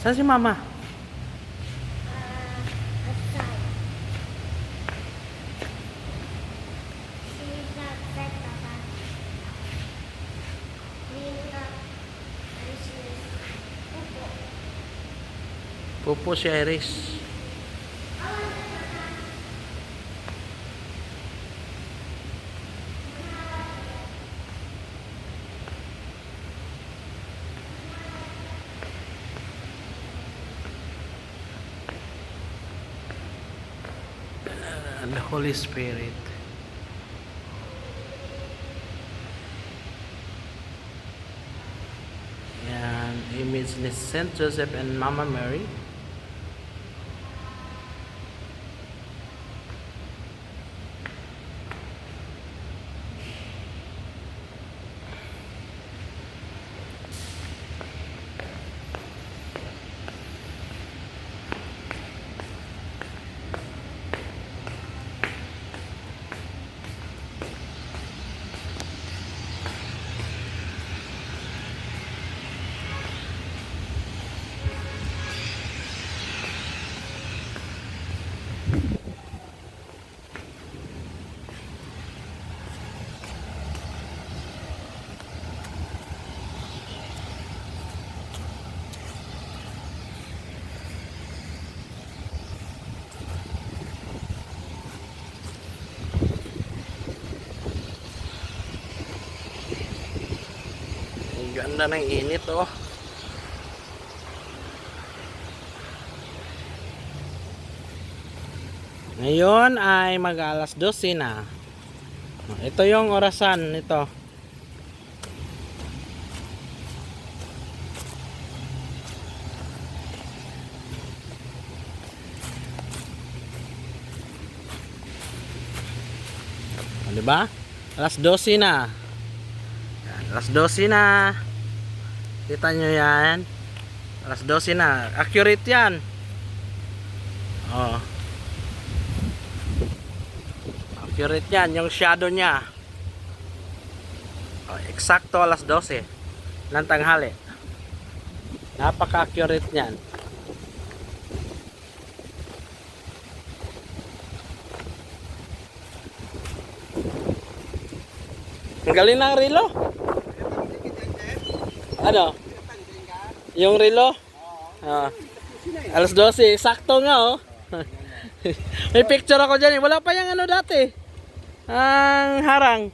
Saan si Mama? Outside. She's outside, Papa. Cleaning up. And she's Pupo. Pupo si Iris. And the Holy Spirit. Yan, image ni Saint Joseph and Mama Mary. Ang ganda ng init, oh. Ngayon ay mag-alas 12 na. Ito yung orasan nito. O, diba? Alas 12 na. Yan, alas 12 na. Kita nyo yan. Alas 12 na. Accurate yan. Oh. Accurate yan. Yung shadow nya. Oh, eksakto alas 12 ng tanghali. Napaka-accurate yan. Ang galing ng relo. Ano? Yung relo? Alas 12, sakto nga, oh. May picture ako dyan, eh. Wala pa yung ano dati. Ang harang.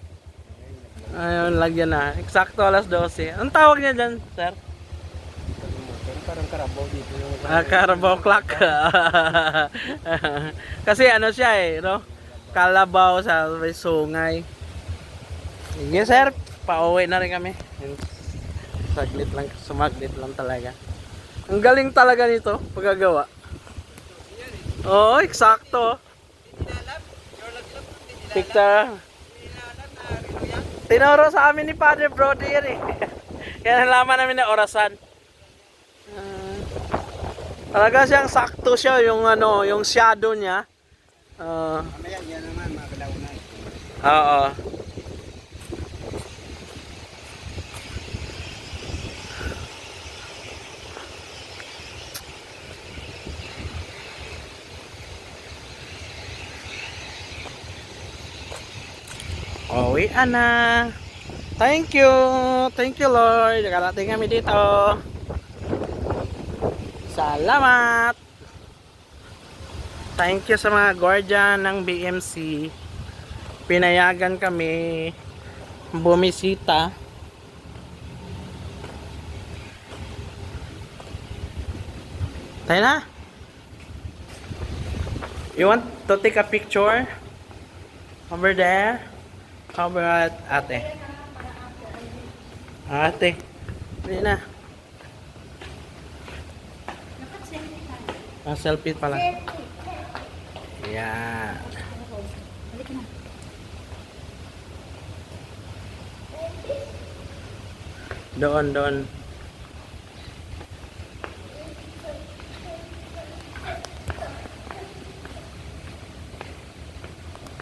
Ayun, lagyan na. Eksakto alas 12. Anong tawag niya dyan, sir? Parang karabaw dito. Carabao clock. Kasi ano siya, eh, no? Kalabaw sa may sungay. Sige, sir. Pauwi na rin kami. Saglit lang, sumaglit lang talaga. Ang galing talaga nito, pagkagawa. Oo, eksakto. Picture. Tinuro sa amin ni Padre Brody yan, eh. Kaya nalaman namin na orasan. Talaga siyang sakto siya, yung ano, yung shadow niya. Mamaya yan naman, makalaw na. Oo. Uwian na. Thank you. Thank you, Lord. Nakarating kami dito. Salamat. Thank you sa mga guardian ng BMC. Pinayagan kami bumisita. Tayo na. You want to take a picture? Over there? How about ate? Ate. Hindi na. Selfie pala. Yan. Doon.